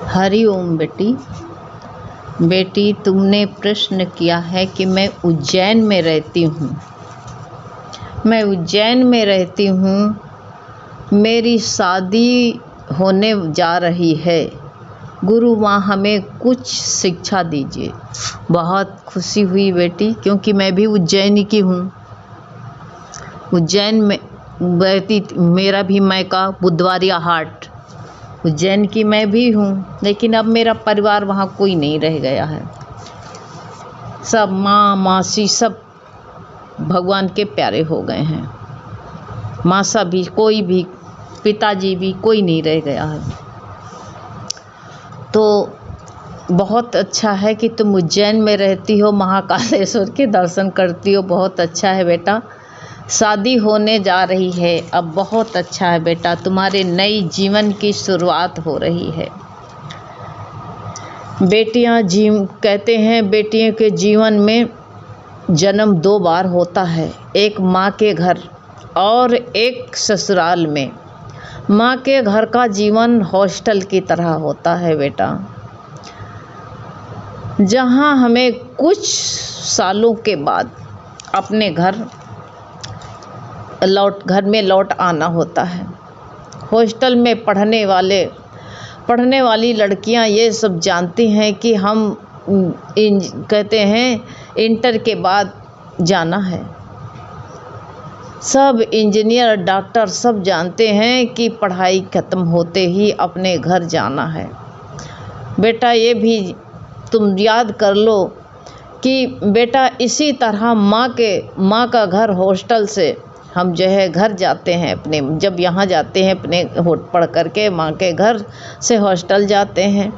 हरि ओम बेटी। बेटी, तुमने प्रश्न किया है कि मैं उज्जैन में रहती हूँ। मैं उज्जैन में रहती हूँ, मेरी शादी होने जा रही है। गुरु माँ हमें कुछ शिक्षा दीजिए। बहुत खुशी हुई बेटी, क्योंकि मैं भी उज्जैन की हूँ। उज्जैन में रहती, मेरा भी मायका बुधवारिया हाट उज्जैन की मैं भी हूँ, लेकिन अब मेरा परिवार वहाँ कोई नहीं रह गया है। सब माँ मासी सब भगवान के प्यारे हो गए हैं। मासा भी, कोई भी, पिताजी भी, कोई नहीं रह गया है। तो बहुत अच्छा है कि तुम उज्जैन में रहती हो, महाकालेश्वर के दर्शन करती हो। बहुत अच्छा है बेटा। शादी होने जा रही है, अब बहुत अच्छा है बेटा। तुम्हारे नई जीवन की शुरुआत हो रही है। बेटियां कहते हैं बेटियों के जीवन में जन्म 2 बार होता है, एक माँ के घर और एक ससुराल में। माँ के घर का जीवन हॉस्टल की तरह होता है बेटा, जहाँ हमें कुछ सालों के बाद अपने घर में लौट आना होता है। हॉस्टल में पढ़ने वाली लड़कियां ये सब जानती हैं कि हम कहते हैं इंटर के बाद जाना है। सब इंजीनियर डॉक्टर सब जानते हैं कि पढ़ाई ख़त्म होते ही अपने घर जाना है। बेटा, ये भी तुम याद कर लो कि बेटा इसी तरह माँ का घर हॉस्टल से हम जो है घर जाते हैं अपने, जब यहाँ जाते हैं अपने पढ़ करके माँ के घर से हॉस्टल जाते हैं,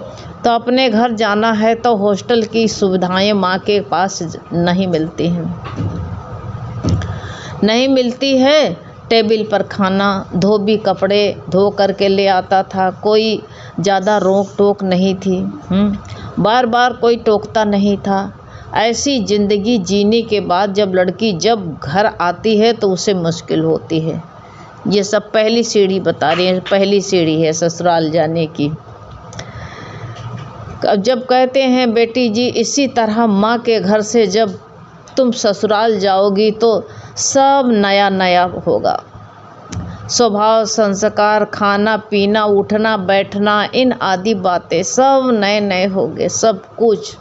तो अपने घर जाना है तो हॉस्टल की सुविधाएं माँ के पास नहीं मिलती है। टेबल पर खाना, धोबी कपड़े धो करके ले आता था। कोई ज़्यादा रोक टोक नहीं थी। बार बार कोई टोकता नहीं था। ऐसी ज़िंदगी जीने के बाद जब लड़की घर आती है तो उसे मुश्किल होती है। ये सब पहली सीढ़ी बता रही है, पहली सीढ़ी है ससुराल जाने की। अब जब कहते हैं बेटी जी, इसी तरह माँ के घर से जब तुम ससुराल जाओगी तो सब नया नया होगा। स्वभाव, संस्कार, खाना पीना, उठना बैठना, इन आदि बातें सब नए नए होंगे, सब कुछ।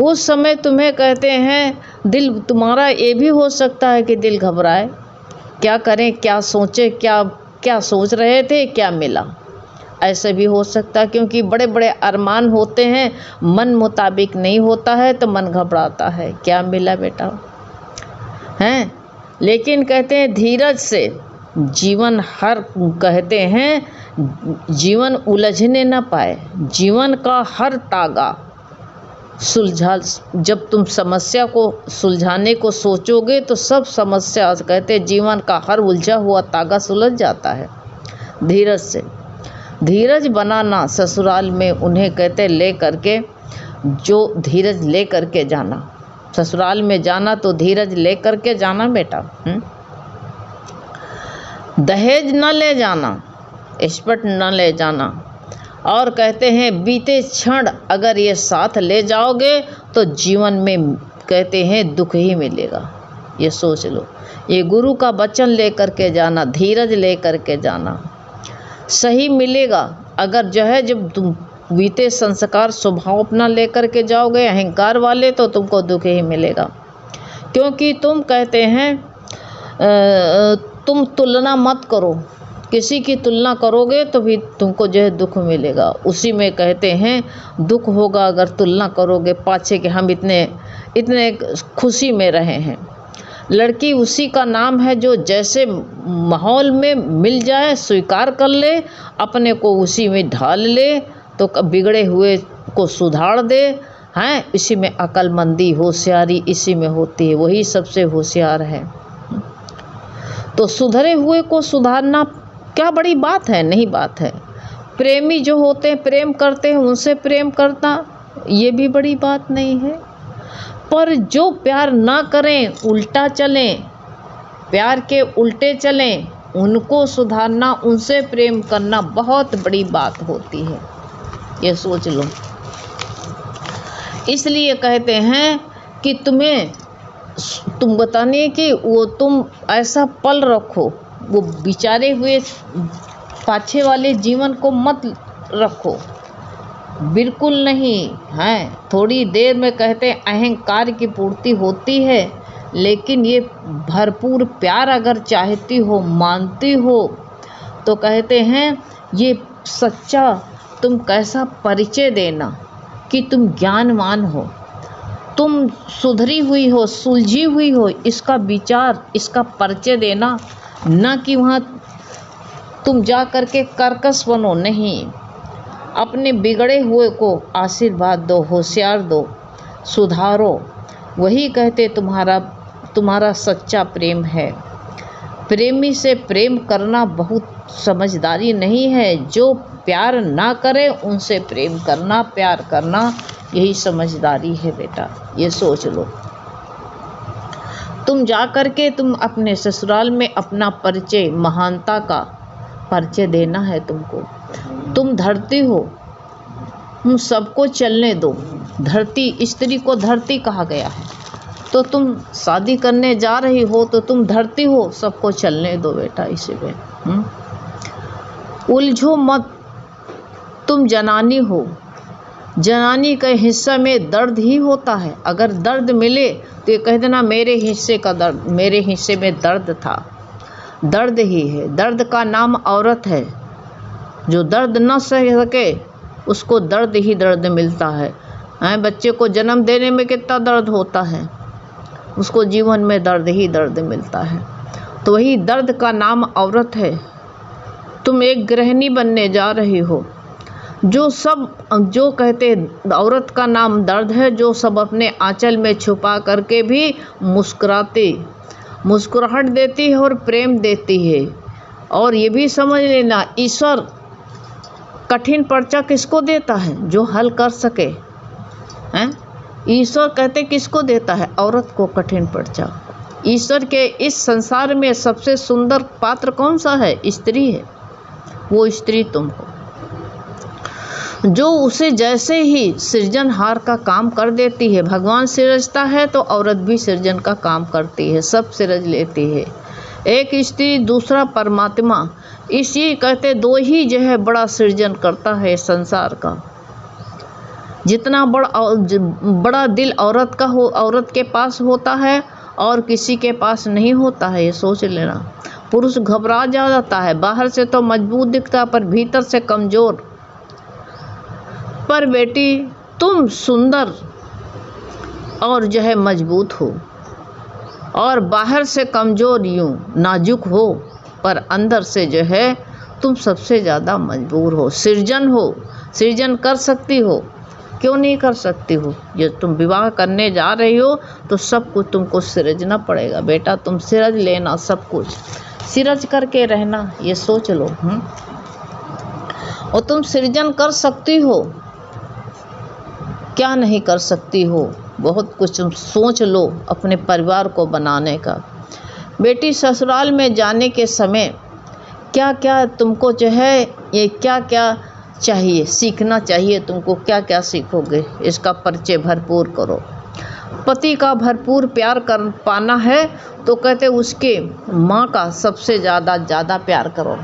उस समय तुम्हें कहते हैं दिल तुम्हारा ये भी हो सकता है कि दिल घबराए, क्या करें, क्या सोचे, क्या सोच रहे थे, क्या मिला। ऐसे भी हो सकता है, क्योंकि बड़े बड़े अरमान होते हैं, मन मुताबिक नहीं होता है तो मन घबराता है, क्या मिला बेटा हैं। लेकिन कहते हैं धीरज से जीवन कहते हैं जीवन उलझने न पाए। जीवन का हर तागा जब तुम समस्या को सुलझाने को सोचोगे तो सब समस्या, कहते हैं जीवन का हर उलझा हुआ तागा सुलझ जाता है। धीरज से, धीरज बनाना ससुराल में उन्हें कहते ले करके, जो धीरज ले करके जाना ससुराल में जाना, तो धीरज ले करके जाना बेटा। दहेज न ले जाना, स्पट न ले जाना। और कहते हैं बीते क्षण अगर ये साथ ले जाओगे तो जीवन में कहते हैं दुख ही मिलेगा। ये सोच लो, ये गुरु का वचन ले करके जाना, धीरज ले करके जाना, सही मिलेगा। अगर जो है जब तुम बीते संस्कार स्वभाव अपना ले करके जाओगे अहंकार वाले, तो तुमको दुख ही मिलेगा। क्योंकि तुम कहते हैं तुम तुलना मत करो, किसी की तुलना करोगे तो भी तुमको जो है दुख मिलेगा। उसी में कहते हैं दुख होगा अगर तुलना करोगे पाछे के हम इतने खुशी में रहे हैं। लड़की उसी का नाम है जो जैसे माहौल में मिल जाए स्वीकार कर ले, अपने को उसी में ढाल ले, तो बिगड़े हुए को सुधार दे हैं। इसी में अक्लमंदी, होशियारी इसी में होती है, वही सबसे होशियार है। तो सुधरे हुए को सुधारना क्या बड़ी बात है? नहीं बात है। प्रेमी जो होते हैं, प्रेम करते हैं, उनसे प्रेम करना ये भी बड़ी बात नहीं है। पर जो प्यार ना करें, उल्टा चलें, प्यार के उल्टे चलें, उनको सुधारना, उनसे प्रेम करना बहुत बड़ी बात होती है। ये सोच लो। इसलिए कहते हैं कि तुम बताने कि वो तुम ऐसा पल रखो, वो बिचारे हुए पाछे वाले जीवन को मत रखो, बिल्कुल नहीं है। थोड़ी देर में कहते हैं अहंकार की पूर्ति होती है, लेकिन ये भरपूर प्यार अगर चाहती हो, मानती हो, तो कहते हैं ये सच्चा तुम कैसा परिचय देना कि तुम ज्ञानवान हो, तुम सुधरी हुई हो, सुलझी हुई हो, इसका विचार, इसका परिचय देना, न कि वहाँ तुम जा कर के कर्कश बनो। नहीं, अपने बिगड़े हुए को आशीर्वाद दो, होशियार दो, सुधारो। वही कहते तुम्हारा सच्चा प्रेम है। प्रेमी से प्रेम करना बहुत समझदारी नहीं है। जो प्यार ना करे उनसे प्रेम करना, प्यार करना, यही समझदारी है बेटा। ये सोच लो। तुम जा कर के तुम अपने ससुराल में अपना परिचय, महानता का परिचय देना है तुमको। तुम धरती हो, तुम सबको चलने दो। धरती, स्त्री को धरती कहा गया है, तो तुम शादी करने जा रही हो तो तुम धरती हो, सबको चलने दो बेटा। इसी में उलझो मत। तुम जनानी हो, जनानी के हिस्सा में दर्द ही होता है। अगर दर्द मिले तो ये कह देना मेरे हिस्से का दर्द, मेरे हिस्से में दर्द था। दर्द ही है, दर्द का नाम औरत है। जो दर्द न सह सके उसको दर्द ही दर्द मिलता है। बच्चे को जन्म देने में कितना दर्द होता है, उसको जीवन में दर्द ही दर्द मिलता है। तो वही दर्द का नाम औरत है। तुम एक गृहिणी बनने जा रही हो। जो कहते औरत का नाम दर्द है, जो सब अपने आंचल में छुपा करके भी मुस्कुराहट देती है और प्रेम देती है। और ये भी समझ लेना, ईश्वर कठिन पर्चा किसको देता है? जो हल कर सके। हैं? ईश्वर कहते किसको देता है? औरत को कठिन पर्चा। ईश्वर के इस संसार में सबसे सुंदर पात्र कौन सा है? स्त्री है। वो स्त्री तुम हो, जो उसे जैसे ही सृजनहार का काम कर देती है। भगवान सृजता है तो औरत भी सृजन का काम करती है, सब सृज लेती है। एक स्त्री, दूसरा परमात्मा। इसी कहते दो ही जो है बड़ा सृजन करता है संसार का। जितना बड़ा दिल औरत का हो, औरत के पास होता है और किसी के पास नहीं होता है, ये सोच लेना। पुरुष घबरा जाता है, बाहर से तो मजबूत दिखता पर भीतर से कमज़ोर। पर बेटी तुम सुंदर और जो है मजबूत हो, और बाहर से कमज़ोर यूँ नाजुक हो, पर अंदर से जो है तुम सबसे ज़्यादा मजबूर हो। सृजन हो, सृजन कर सकती हो, क्यों नहीं कर सकती हो? जब तुम विवाह करने जा रही हो तो सब कुछ तुमको सृजना पड़ेगा बेटा। तुम सृज लेना, सब कुछ सृज करके रहना, ये सोच लो। और तुम सृजन कर सकती हो, क्या नहीं कर सकती हो? बहुत कुछ तुम सोच लो अपने परिवार को बनाने का। बेटी ससुराल में जाने के समय क्या क्या तुमको जो है, ये क्या क्या चाहिए, सीखना चाहिए तुमको। क्या क्या सीखोगे, इसका परिचय भरपूर करो। पति का भरपूर प्यार कर पाना है तो कहते उसके माँ का सबसे ज़्यादा प्यार करो।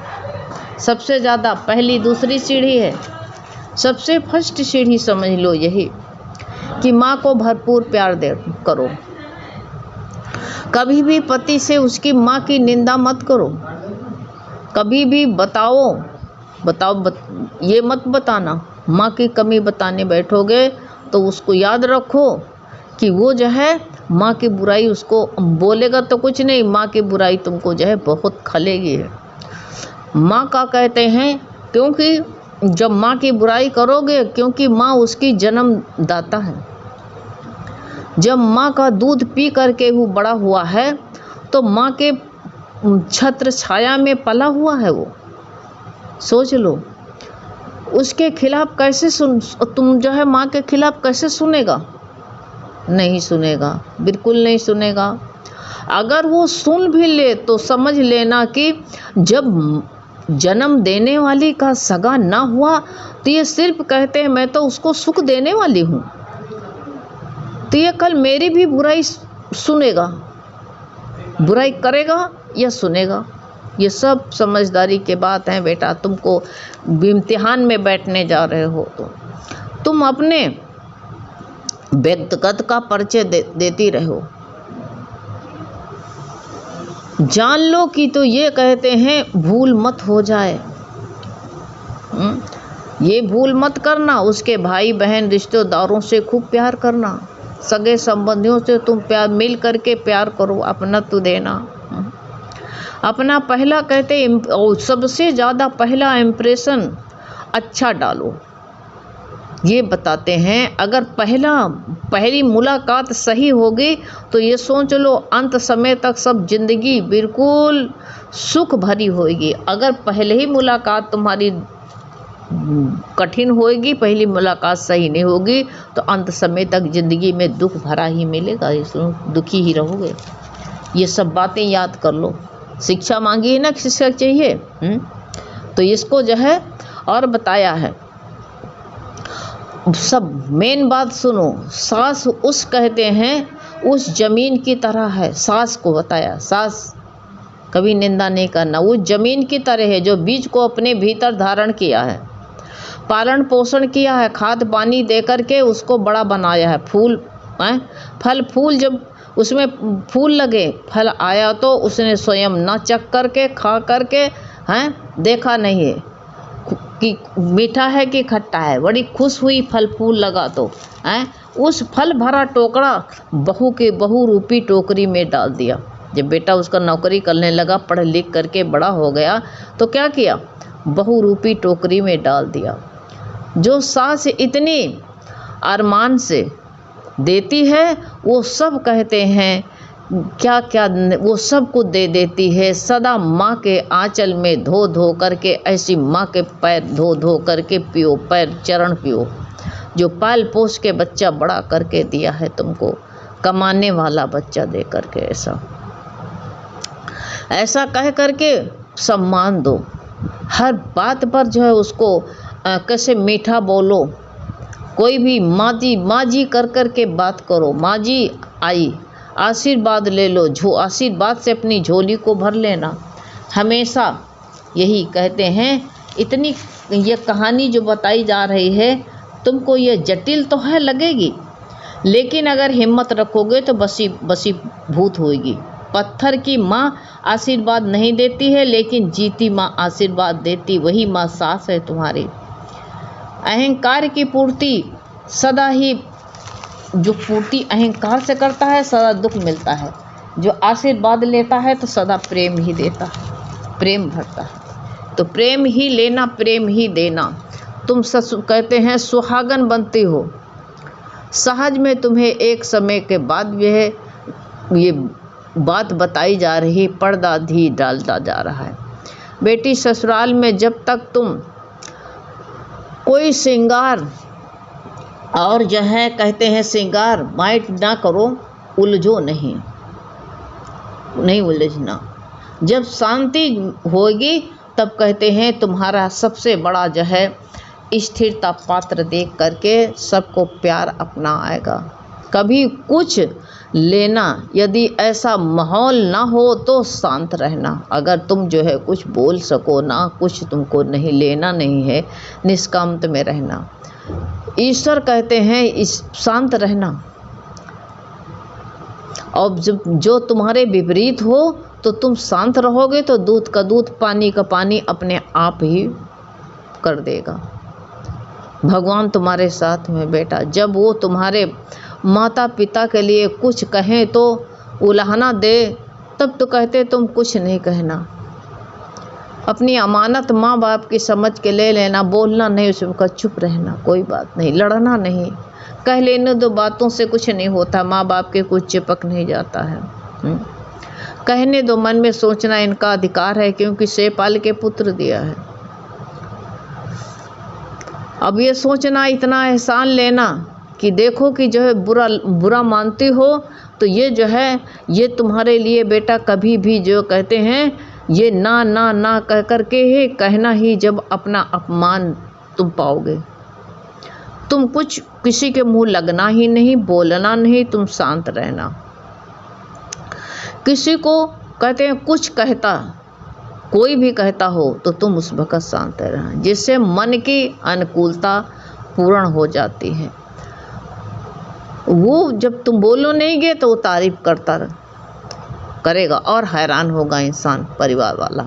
सबसे ज़्यादा, पहली दूसरी सीढ़ी है, सबसे फर्स्ट सीढ़ी समझ लो यही कि माँ को भरपूर प्यार दे करो। कभी भी पति से उसकी माँ की निंदा मत करो। कभी भी बताओ ये मत बताना। माँ की कमी बताने बैठोगे तो उसको याद रखो कि वो जो है माँ की बुराई उसको बोलेगा तो कुछ नहीं, माँ की बुराई तुमको जो है बहुत खलेगी। माँ का कहते हैं क्योंकि जब माँ की बुराई करोगे, क्योंकि माँ उसकी जन्मदाता है। जब माँ का दूध पी करके वो बड़ा हुआ है तो माँ के छत्र छाया में पला हुआ है वो। सोच लो, उसके खिलाफ कैसे तुम जो है माँ के खिलाफ कैसे सुनेगा? नहीं सुनेगा, बिल्कुल नहीं सुनेगा। अगर वो सुन भी ले तो समझ लेना कि जब जन्म देने वाली का सगा ना हुआ तो ये सिर्फ कहते हैं मैं तो उसको सुख देने वाली हूँ, तो ये कल मेरी भी बुराई सुनेगा, बुराई करेगा या सुनेगा। ये सब समझदारी के बात है बेटा। तुमको इम्तिहान में बैठने जा रहे हो तो तुम अपने व्यक्तिगत का परिचय देती रहो। जान लो कि तो ये कहते हैं भूल मत हो जाए, ये भूल मत करना। उसके भाई बहन रिश्तेदारों से खूब प्यार करना, सगे संबंधियों से तुम प्यार मिल करके प्यार करो, अपना तो देना। अपना पहला कहते सबसे ज़्यादा पहला इम्प्रेशन अच्छा डालो। ये बताते हैं अगर पहली मुलाकात सही होगी तो ये सोच लो अंत समय तक सब जिंदगी बिल्कुल सुख भरी होगी। अगर पहले ही मुलाकात तुम्हारी कठिन होगी, पहली मुलाकात सही नहीं होगी तो अंत समय तक ज़िंदगी में दुख भरा ही मिलेगा, दुखी ही रहोगे। ये सब बातें याद कर लो। शिक्षा मांगी है ना, शिक्षक चाहिए, तो इसको जो है और बताया है। सब मेन बात सुनो। सास उस कहते हैं उस जमीन की तरह है, सास को बताया। सास कभी निंदा नहीं करना, वो जमीन की तरह है जो बीज को अपने भीतर धारण किया है, पालन पोषण किया है, खाद पानी दे करके उसको बड़ा बनाया है। फूल फल फूल जब उसमें फूल लगे, फल आया तो उसने स्वयं न चख करके खा करके देखा नहीं है कि मीठा है कि खट्टा है, बड़ी खुश हुई फल फूल लगा तो उस फल भरा टोकरा बहू रूपी टोकरी में डाल दिया। जब बेटा उसका नौकरी करने लगा, पढ़ लिख करके बड़ा हो गया तो क्या किया, बहू रूपी टोकरी में डाल दिया। जो सास इतनी अरमान से देती है वो सब कहते हैं क्या क्या वो सब कुछ दे देती है। सदा माँ के आंचल में धो धो करके, ऐसी माँ के पैर धो धो करके पियो, पैर चरण पियो, जो पाल पोस के बच्चा बड़ा करके दिया है तुमको, कमाने वाला बच्चा दे करके। ऐसा कह करके सम्मान दो, हर बात पर जो है उसको कैसे मीठा बोलो। कोई भी माँ जी कर कर के बात करो। माँ जी आई, आशीर्वाद ले लो, आशीर्वाद से अपनी झोली को भर लेना। हमेशा यही कहते हैं। इतनी ये कहानी जो बताई जा रही है तुमको ये जटिल तो है लगेगी, लेकिन अगर हिम्मत रखोगे तो बसी भूत होगी। पत्थर की माँ आशीर्वाद नहीं देती है, लेकिन जीती माँ आशीर्वाद देती, वही माँ सास है तुम्हारी। अहंकार की पूर्ति सदा ही, जो पूर्ति अहंकार से करता है सदा दुख मिलता है, जो आशीर्वाद लेता है तो सदा प्रेम ही देता है, प्रेम भरता है। तो प्रेम ही लेना, प्रेम ही देना। तुम कहते हैं सुहागन बनती हो, सहज में तुम्हें एक समय के बाद ये बात बताई जा रही, पर्दा भी डालता जा रहा है। बेटी ससुराल में जब तक तुम कोई श्रृंगार और जो है कहते हैं श्रृंगार माइट ना करो, उलझो नहीं उलझना। जब शांति होगी तब कहते हैं तुम्हारा सबसे बड़ा जो है स्थिरता पात्र देख करके सबको प्यार अपना आएगा। कभी कुछ लेना, यदि ऐसा माहौल ना हो तो शांत रहना। अगर तुम जो है कुछ बोल सको ना, कुछ तुमको नहीं लेना नहीं है, निष्कामत में रहना। ईश्वर कहते हैं इस शांत रहना। और जो तुम्हारे विपरीत हो तो तुम शांत रहोगे तो दूध का दूध, पानी का पानी अपने आप ही कर देगा। भगवान तुम्हारे साथ में बेटा। जब वो तुम्हारे माता पिता के लिए कुछ कहें तो उलाहना दे, तब तो कहते तुम कुछ नहीं कहना। अपनी अमानत माँ बाप की समझ के ले लेना, बोलना नहीं, उसका चुप रहना, कोई बात नहीं, लड़ना नहीं, कह लेने दो, बातों से कुछ नहीं होता, माँ बाप के कुछ चिपक नहीं जाता है। कहने दो, मन में सोचना इनका अधिकार है, क्योंकि शेपाल के पुत्र दिया है। अब ये सोचना, इतना एहसान लेना कि देखो कि जो है बुरा मानती हो तो ये जो है ये तुम्हारे लिए बेटा कभी भी जो कहते हैं ये ना ना ना कह करके ही कहना ही जब अपना अपमान तुम पाओगे। तुम कुछ किसी के मुंह लगना ही नहीं, बोलना नहीं, तुम शांत रहना। किसी को कहते हैं कुछ कहता, कोई भी कहता हो तो तुम उस वक्त शांत रहना, जिससे मन की अनुकूलता पूर्ण हो जाती है। वो जब तुम बोलो नहीं गए तो वो तारीफ करता करेगा और हैरान होगा इंसान, परिवार वाला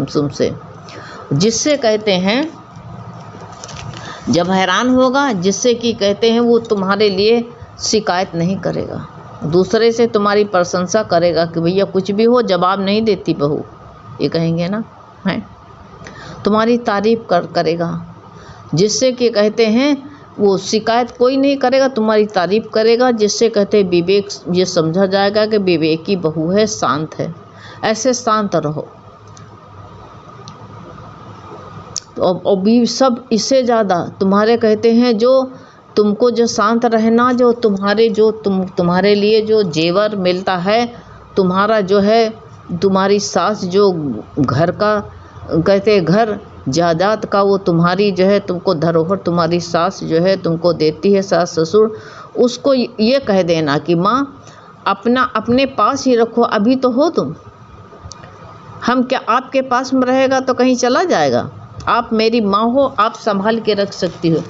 तुमसे, जिससे कहते हैं जब हैरान होगा, जिससे कि कहते हैं वो तुम्हारे लिए शिकायत नहीं करेगा, दूसरे से तुम्हारी प्रशंसा करेगा कि भैया कुछ भी हो जवाब नहीं देती बहू, ये कहेंगे ना, है तुम्हारी तारीफ करेगा, जिससे कि कहते हैं वो शिकायत कोई नहीं करेगा, तुम्हारी तारीफ करेगा, जिससे कहते हैं विवेक, ये समझा जाएगा कि विवेकी बहू है, शांत है। ऐसे शांत रहो। तो भी सब इससे ज़्यादा तुम्हारे कहते हैं जो तुमको जो शांत रहना, जो तुम्हारे लिए जो जेवर मिलता है, तुम्हारा जो है, तुम्हारी सास जो घर का कहते घर जायदाद का वो तुम्हारी जो है तुमको धरोहर तुम्हारी सास जो है तुमको देती है, सास ससुर, उसको ये कह देना कि माँ अपना अपने पास ही रखो, अभी तो हो तुम, हम क्या आपके पास में रहेगा तो कहीं चला जाएगा, आप मेरी माँ हो, आप संभाल के रख सकती हो।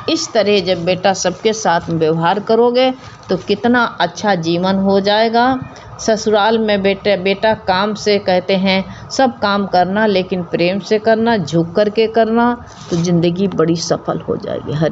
इस तरह जब बेटा सबके साथ व्यवहार करोगे तो कितना अच्छा जीवन हो जाएगा। ससुराल में बेटा काम से कहते हैं सब काम करना, लेकिन प्रेम से करना, झुक कर के करना, तो ज़िंदगी बड़ी सफल हो जाएगी।